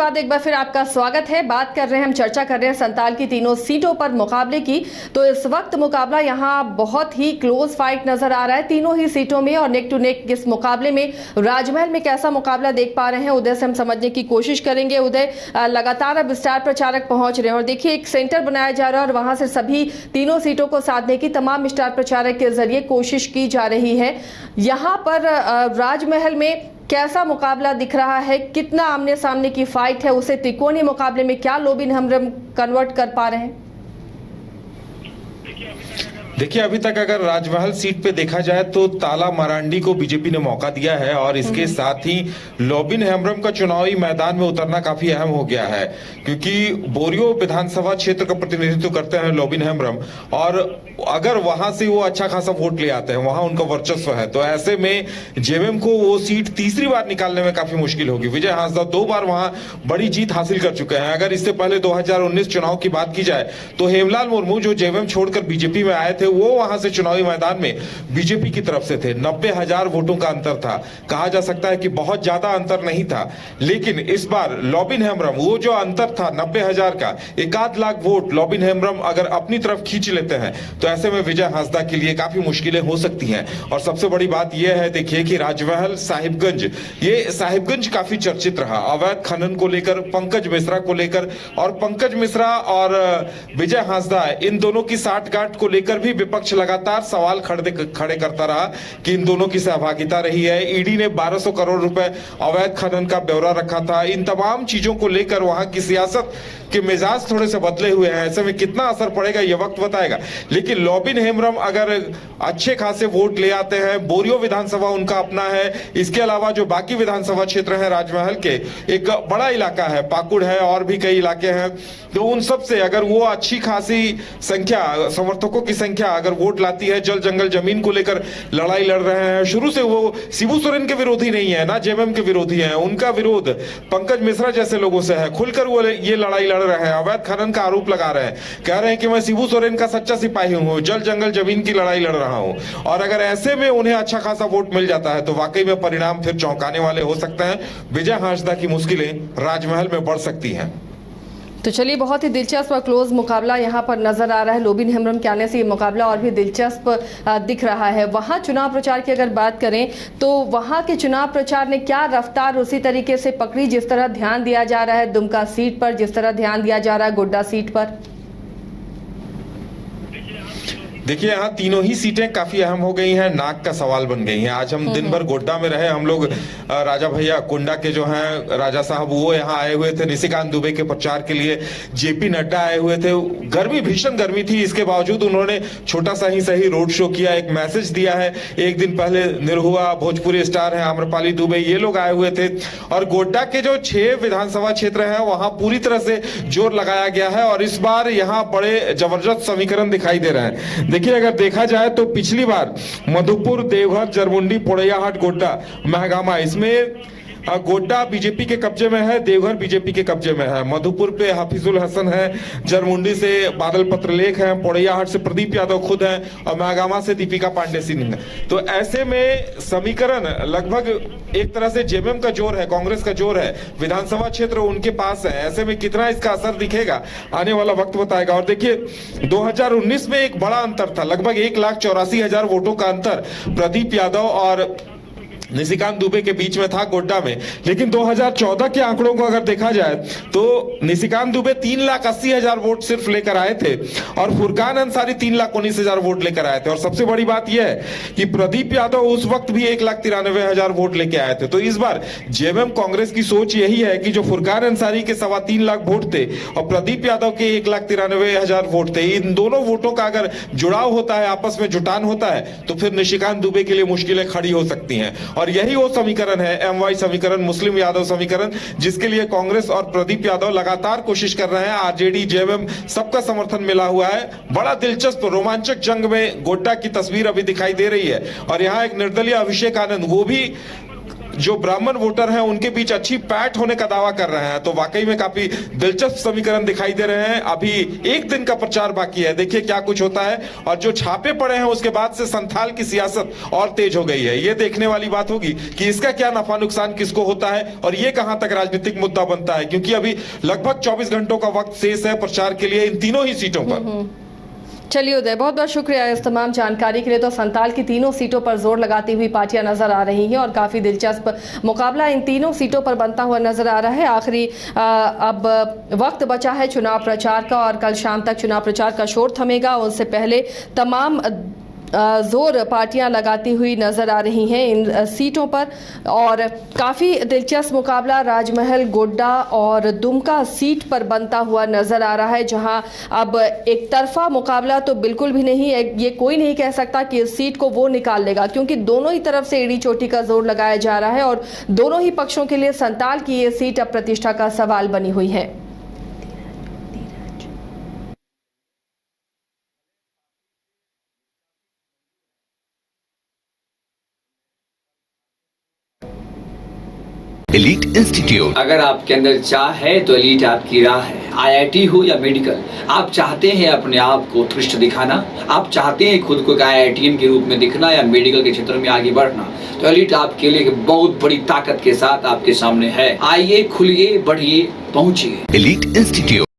बाद एक बार फिर आपका स्वागत है। बात कर रहे हैं, हम चर्चा कर रहे हैं संताल की तीनों सीटों पर मुकाबले की। तो इस वक्त मुकाबला यहाँ बहुत ही क्लोज फाइट नजर आ रहा है तीनों ही सीटों में, और नेक टू नेक इस मुकाबले में राजमहल में कैसा मुकाबला देख पा रहे हैं उदय से हम समझने की कोशिश करेंगे। उदय, लगातार अब स्टार प्रचारक पहुंच रहे हैं और देखिए एक सेंटर बनाया जा रहा है और वहां से सभी तीनों सीटों को साधने की तमाम स्टार प्रचारक के जरिए कोशिश की जा रही है। यहाँ पर राजमहल में कैसा मुकाबला दिख रहा है, कितना आमने सामने की फाइट है, उसे त्रिकोणीय मुकाबले में क्या लोबिन हमरम कन्वर्ट कर पा रहे हैं? देखिए, अभी तक अगर राजमहल सीट पे देखा जाए तो ताला मरांडी को बीजेपी ने मौका दिया है और इसके साथ ही लोबिन हेम्ब्रम का चुनावी मैदान में उतरना काफी अहम हो गया है, क्योंकि बोरियो विधानसभा क्षेत्र का प्रतिनिधित्व करते हैं लोबिन हेम्ब्रम, और अगर वहां से वो अच्छा खासा वोट ले आते हैं, वहां उनका वर्चस्व है, तो ऐसे में जेएमएम को वो सीट तीसरी बार निकालने में काफी मुश्किल होगी। विजय हांसदा 2 बार वहां बड़ी जीत हासिल कर चुके हैं। अगर इससे पहले 2019 चुनाव की बात की जाए तो हेमलाल मुर्मू जो जेएमएम छोड़कर बीजेपी में आए थे, वो वहां से चुनावी मैदान में बीजेपी की तरफ से थे। 90,000 वोटों का अंतर था। कहा जा सकता है कि बहुत ज्यादा अंतर नहीं था, लेकिन इस बार लोबिन हेम्ब्रम, वो जो अंतर था 90,000 का, 1 लाख वोट लोबिन हेम्ब्रम अगर अपनी तरफ खींच लेते हैं तो ऐसे में विजय हांसदा के लिए काफी मुश्किलें हो सकती हैं। और सबसे बड़ी बात यह है, देखिए कि राजमहल साहिबगंज, ये साहिबगंज काफी चर्चित रहा अवैध खनन को लेकर, पंकज मिश्रा को लेकर, और पंकज मिश्रा और विजय हांसदा इन दोनों की साठगांठ को लेकर भी विपक्ष लगातार सवाल खड़े करता रहा कि इन दोनों की सहभागिता रही है। ईडी ने 1200 करोड़ रुपए अवैध खनन का ब्यौरा रखा था। इन तमाम चीजों को लेकर वहां की सियासत के मिजाज थोड़े से बदले हुए हैं। ऐसे में कितना असर पड़ेगा यह वक्त बताएगा, लेकिन लोबिन हेम्ब्रम अगर अच्छे खासे वोट ले आते हैं, बोरियो विधानसभा उनका अपना है, इसके अलावा जो बाकी विधानसभा क्षेत्र है राजमहल के, एक बड़ा इलाका है, पाकुड़ है, और भी कई इलाके हैं, तो उन सब से अगर वो अच्छी खासी संख्या, समर्थकों की संख्या अगर वोट लाती है, जल जंगल जमीन को लेकर लड़ाई लड़ रहे हैं। शुरू से वो शिबू सोरेन के विरोधी नहीं है, ना जेएमएम के विरोधी है, उनका विरोध पंकज मिश्रा जैसे लोगों से है। खुलकर वो ये लड़ाई लड़ रहे हैं, अवैध खनन का आरोप लगा रहे हैं, कह रहे हैं कि मैं शिबू सोरेन का सच्चा सिपाही हूं, जल जंगल जमीन की लड़ाई लड़ रहा हूं। और अगर ऐसे में उन्हें अच्छा खासा वोट मिल जाता है तो वाकई में परिणाम फिर चौंकाने वाले हो सकते हैं। विजय हांसदा की मुश्किलें राजमहल में बढ़ सकती हैं। तो चलिए, बहुत ही दिलचस्प और क्लोज मुकाबला यहाँ पर नजर आ रहा है। लोबिन हेम्ब्रम के आने से ये मुकाबला और भी दिलचस्प दिख रहा है। वहाँ चुनाव प्रचार की अगर बात करें तो वहाँ के चुनाव प्रचार ने क्या रफ्तार उसी तरीके से पकड़ी जिस तरह ध्यान दिया जा रहा है दुमका सीट पर, जिस तरह ध्यान दिया जा रहा है गोड्डा सीट पर? देखिए, यहाँ तीनों ही सीटें काफी अहम हो गई हैं, नाक का सवाल बन गई हैं। आज हम दिन भर गोड्डा में रहे, हम लोग राजा भैया कुंडा के जो हैं राजा साहब, वो यहाँ आए हुए थे निशिकांत दुबे के प्रचार के लिए। जेपी नड्डा आए हुए थे। गर्मी, भीषण गर्मी थी, इसके बावजूद उन्होंने छोटा सा ही सही रोड शो किया, एक मैसेज दिया है। एक दिन पहले निरहुआ भोजपुरी स्टार है आम्रपाली दुबे, ये लोग आए हुए थे। और गोड्डा के जो 6 विधानसभा क्षेत्र हैं वहां पूरी तरह से जोर लगाया गया है, और इस बार यहाँ बड़े जबरदस्त समीकरण दिखाई दे रहे हैं। देखिए, अगर देखा जाए तो पिछली बार मधुपुर, देवघर, जरमुंडी, पोड़ैयाहाट, गोड्डा, महगामा, इसमें गोड्डा बीजेपी के कब्जे में है, देवघर बीजेपी के कब्जे में है, मधुपुर पे हाफिजुल हसन है, जरमुंडी से बादल पत्रलेख है, पोड़ैयाहाट से प्रदीप यादव खुद हैं, और महगामा से दीपिका पांडे सिंह है। तो ऐसे में समीकरण लगभग एक तरह से जेएमएम का जोर है, कांग्रेस का जोर है, विधानसभा क्षेत्र उनके पास है। ऐसे में कितना इसका असर दिखेगा आने वाला वक्त बताएगा। और देखिए, 2019 में एक बड़ा अंतर था, लगभग 1,84,000 वोटों का अंतर प्रदीप यादव और निशिकांत दुबे के बीच में था गोड्डा में। लेकिन 2014 के आंकड़ों को अगर देखा जाए तो निशिकांत दुबे 3,80,000 वोट सिर्फ लेकर आए थे, और फुरकान अंसारी 3,19,000 वोट लेकर आए थे। और सबसे बड़ी बात यह है कि प्रदीप यादव उस वक्त भी 1,93,000 वोट लेके आए थे। तो इस बार जेएमएम कांग्रेस की सोच यही है कि जो फुरकान अंसारी के 3.25 लाख वोट थे और प्रदीप यादव के 1,93,000 वोट थे, इन दोनों वोटों का अगर जुड़ाव होता है, आपस में जुटान होता है, तो फिर निशिकांत दुबे के लिए मुश्किलें खड़ी हो सकती हैं। और यही वो समीकरण है, एमवाई समीकरण, मुस्लिम यादव समीकरण, जिसके लिए कांग्रेस और प्रदीप यादव लगातार कोशिश कर रहे हैं। आरजेडी, जेएमएम सबका समर्थन मिला हुआ है। बड़ा दिलचस्प रोमांचक जंग में गोड्डा की तस्वीर अभी दिखाई दे रही है। और यहाँ एक निर्दलीय अभिषेक आनंद, वो भी जो ब्राह्मण वोटर हैं उनके बीच अच्छी पैठ होने का दावा कर रहे हैं। तो वाकई में काफी दिलचस्प समीकरण दिखाई दे रहे हैं। अभी एक दिन का प्रचार बाकी है, देखिए क्या कुछ होता है। और जो छापे पड़े हैं उसके बाद से संथाल की सियासत और तेज हो गई है। ये देखने वाली बात होगी कि इसका क्या नफा नुकसान किसको होता है और ये कहां तक राजनीतिक मुद्दा बनता है, क्योंकि अभी लगभग 24 घंटों का वक्त शेष है प्रचार के लिए इन तीनों ही सीटों पर। चलिए उदय, बहुत बहुत शुक्रिया इस तमाम जानकारी के लिए। तो संताल की तीनों सीटों पर जोर लगाती हुई पार्टियां नजर आ रही हैं और काफ़ी दिलचस्प मुकाबला इन तीनों सीटों पर बनता हुआ नजर आ रहा है। आखिरी अब वक्त बचा है चुनाव प्रचार का और कल शाम तक चुनाव प्रचार का शोर थमेगा। उससे पहले तमाम जोर पार्टियां लगाती हुई नजर आ रही हैं इन सीटों पर और काफ़ी दिलचस्प मुकाबला राजमहल, गोड्डा और दुमका सीट पर बनता हुआ नजर आ रहा है, जहां अब एक तरफा मुकाबला तो बिल्कुल भी नहीं है। ये कोई नहीं कह सकता कि इस सीट को वो निकाल लेगा, क्योंकि दोनों ही तरफ से एड़ी चोटी का जोर लगाया जा रहा है और दोनों ही पक्षों के लिए संताल की ये सीट अब प्रतिष्ठा का सवाल बनी हुई है। एलीट इंस्टीट्यूट, अगर आपके अंदर चाह है तो एलीट आपकी राह है। IIT हो या मेडिकल, आप चाहते हैं अपने आप को उत्कृष्ट दिखाना, आप चाहते हैं खुद को एक IITian के रूप में दिखना या मेडिकल के क्षेत्र में आगे बढ़ना, तो एलीट आपके लिए एक बहुत बड़ी ताकत के साथ आपके सामने है। आइए, खुलिए, बढ़िए, पहुंचिए। Elite institute.